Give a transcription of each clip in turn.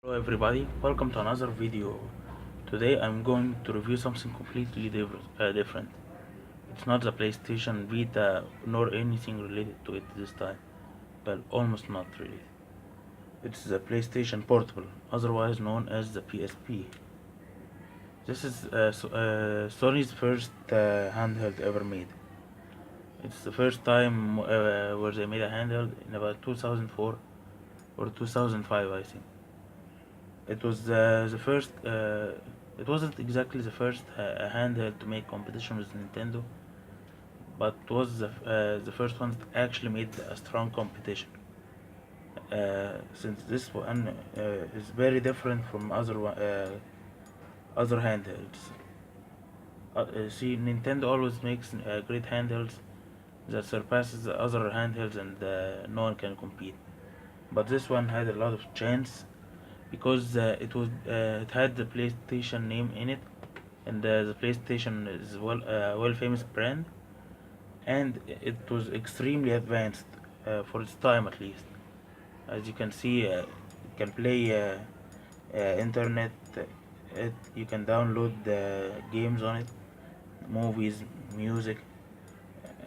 Hello everybody, welcome to another video. Today I'm going to review something completely different. It's not the PlayStation Vita nor anything related to it this time. Well, almost not really. It's the PlayStation Portable, otherwise known as the PSP. This is Sony's first handheld ever made. It's the first time where they made a handheld in about 2004 or 2005, I think. It was the first. It wasn't exactly the first handheld to make competition with Nintendo, but was the first one that actually made a strong competition. Since this one is very different from other handhelds. See, Nintendo always makes great handhelds that surpasses the other handhelds, and no one can compete. But this one had a lot of chance because it had the PlayStation name in it, and the PlayStation is well famous brand, and it was extremely advanced for its time at least. As you can see, you can play internet. You can download the games on it, movies, music.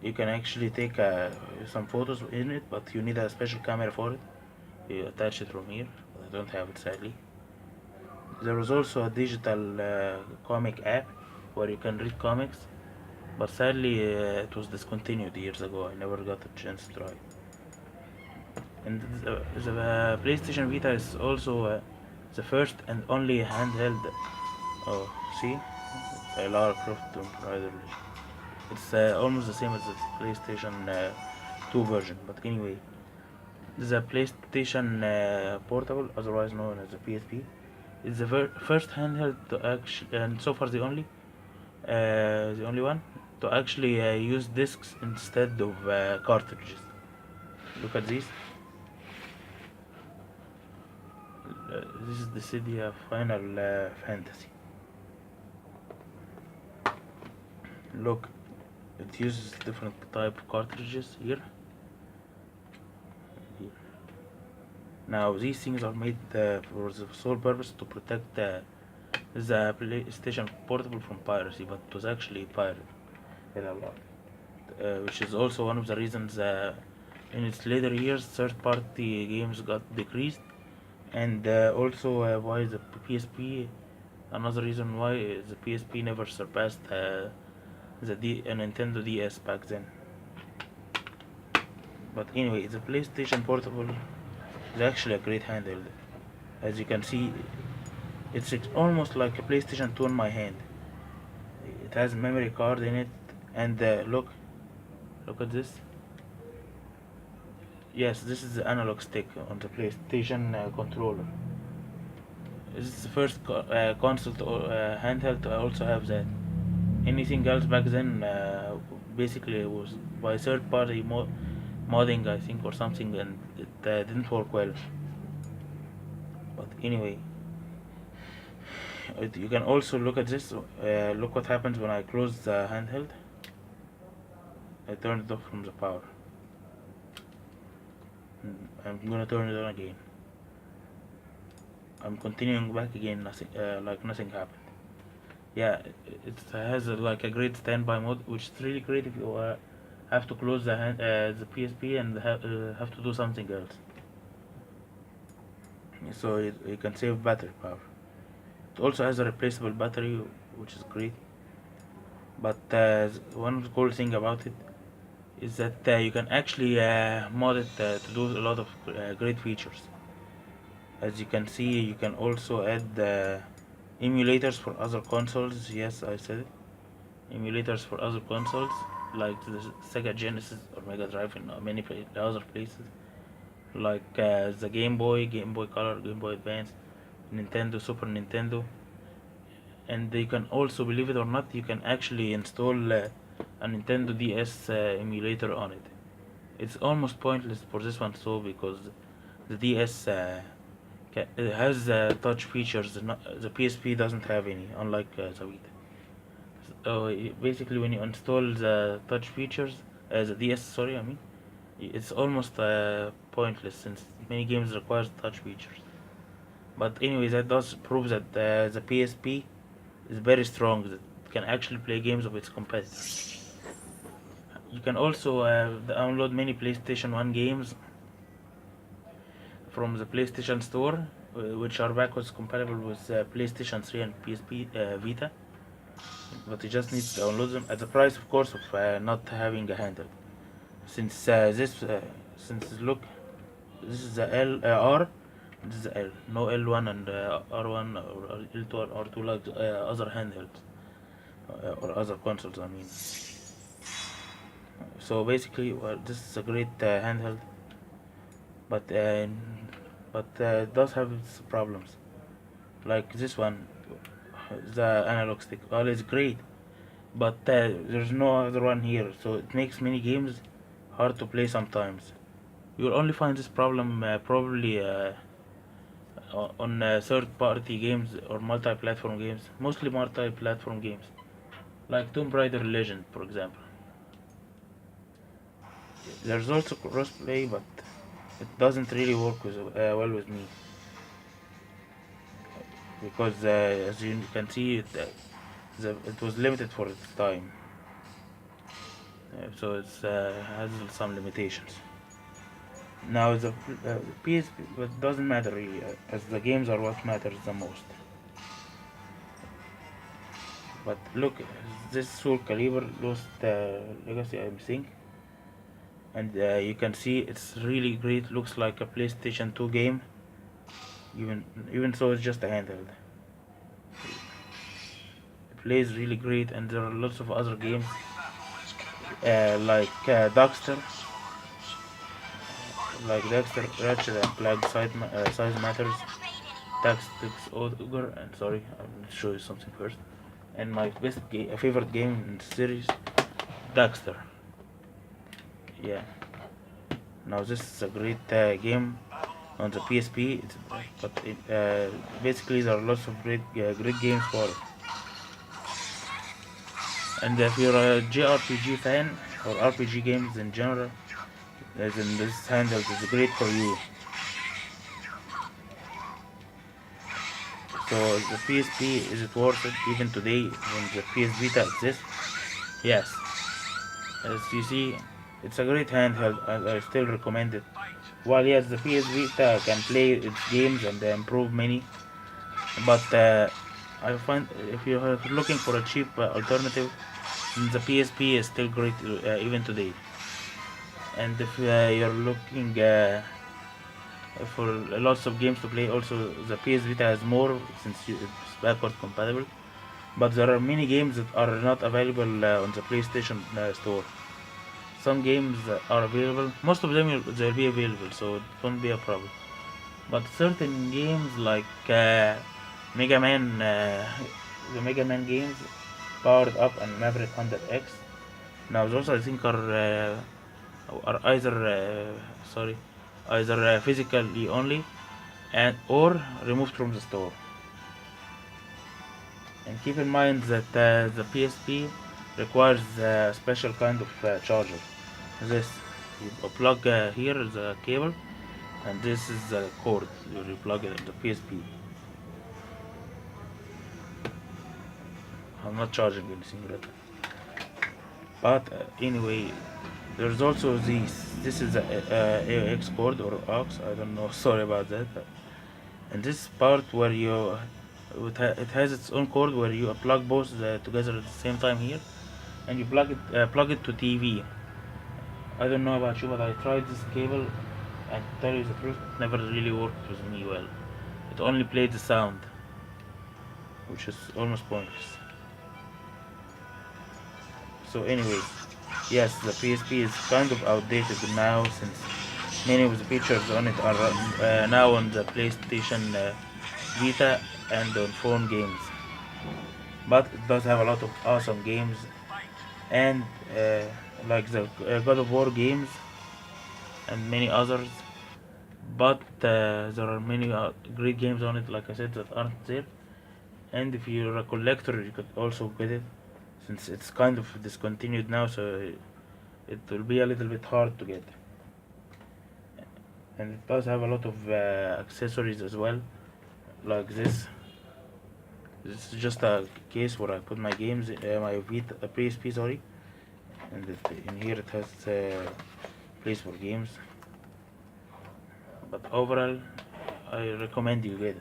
You can actually take some photos in it, but you need a special camera for it. You attach it from here. I don't have it sadly. There was also a digital comic app where you can read comics, but sadly it was discontinued years ago. I never got a chance to try it. And the PlayStation Vita is also the first and only handheld. Oh, see, a Lara Croft Tomb Raider. It's almost the same as the PlayStation 2 version, but anyway, the PlayStation Portable, otherwise known as the PSP, is the first handheld to actually, and so far the only one to actually use discs instead of cartridges. Look at these. This is the Cydia Final Fantasy. Look, it uses different type of cartridges here. Now these things are made for the sole purpose to protect the PlayStation Portable from piracy, but it was actually pirated a lot, which is also one of the reasons in its later years third-party games got decreased, and also why the PSP. Another reason why the PSP never surpassed the Nintendo DS back then. But anyway, the PlayStation Portable is actually a great handheld. As you can see, it's almost like a PlayStation 2 in my hand. It has a memory card in it, and look at this. Yes, this is the analog stick on the PlayStation controller. This is the first console to, handheld to also have that. Anything else back then basically was by third party modding, I think, or something, and it didn't work well. But anyway, you can also look at this. Look what happens when I close the handheld. I turn it off from the power. I'm gonna turn it on again. I'm continuing back again, nothing like nothing happened. Yeah, it has like a great standby mode, which is really great if you have to close the PSP and have to do something else. So you can save battery power. It also has a replaceable battery, which is great. But one cool thing about it is that you can actually mod it to do a lot of great features. As you can see, you can also add emulators for other consoles. Yes, I said it. Emulators for other consoles like the Sega Genesis or Mega Drive in many other places, like the Game Boy, Game Boy Color, Game Boy Advance, Nintendo, Super Nintendo. And you can also, believe it or not, you can actually install a Nintendo DS emulator on it. It's almost pointless for this one, so because the DS it has touch features the PSP doesn't have any, unlike the Vita. So basically, when you install the touch features, the DS, sorry, I mean, it's almost pointless since many games require touch features. But anyway, that does prove that the PSP is very strong, that it can actually play games of its competitors. You can also download many PlayStation 1 games from the PlayStation Store, which are backwards compatible with PlayStation 3 and PSP Vita, but you just need to download them at the price, of course, of not having a handle. Since since look, this is the R, this is the L, no L1 and R1 or L2 or R2 like other handhelds or other consoles. I mean, so basically, well, this is a great handheld, but it does have its problems. Like this one, the analog stick. Well, it's great, but there's no other one here, so it makes many games hard to play sometimes. You'll only find this problem probably on third-party games or multi-platform games, mostly multi-platform games, like Tomb Raider Legend, for example. There's also crossplay, but it doesn't really work well with me because, as you can see, it was limited for its time, so it has some limitations. Now the PSP, it doesn't matter really, as the games are what matters the most. But look, this Soul Calibur Lost Legacy, I think, and you can see it's really great. Looks like a PlayStation 2 game, even though it's just a handheld. It plays really great, and there are lots of other games Dexter, Ratchet and Clank Size Matters, Tactics Ogre, and sorry, I'll show you something first. And my favorite game in the series, Dexter. Yeah. Now this is a great game on the PSP, basically there are lots of great games for it. And if you're a JRPG fan or RPG games in general, then this handheld is great for you. So the PSP, is it worth it even today when the PS Vita exists? Yes. As you see, it's a great handheld and I still recommend it. While yes, the PS Vita can play its games and improve many, but I find if you're looking for a cheap alternative, the PSP is still great even today. And if you're looking for lots of games to play, also the PS Vita has more since it's backward compatible. But there are many games that are not available on the PlayStation Store. Some games are available, most of them they'll be available, so it won't be a problem. But certain games like Mega Man, the Mega Man games, Powered Up and Maverick Hunter X. Now those I think are either physically only and or removed from the store. And keep in mind that the PSP requires a special kind of charger. This you plug here the cable, and this is the cord you plug it in the PSP. I'm not charging anything right now. But anyway, there's also this is the AUX cord or aux, I don't know, sorry about that. And this part where it has its own cord where you plug both together at the same time here, and you plug it to TV. I don't know about you, but I tried this cable, and to tell you the truth, it never really worked with me well. It only played the sound, which is almost pointless. So anyway, yes, the PSP is kind of outdated now since many of the features on it are now on the PlayStation Vita and on phone games. But it does have a lot of awesome games, and like the God of War games and many others. But there are many great games on it, like I said, that aren't there. And if you're a collector, you could also get it, since it's kind of discontinued now, so it will be a little bit hard to get. And it does have a lot of accessories as well, like this. This is just a case where I put my games, my Vita, PSP, sorry, and in here it has place for games. But overall, I recommend you get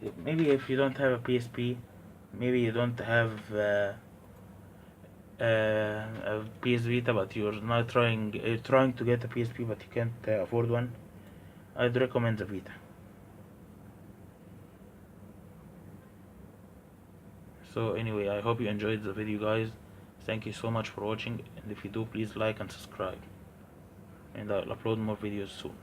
it. Maybe if you don't have a PSP, maybe you don't have a PS Vita, but you're trying to get a PSP, but you can't afford one. I'd recommend the Vita. So anyway, I hope you enjoyed the video, guys. Thank you so much for watching, and if you do, please like and subscribe, and I'll upload more videos soon.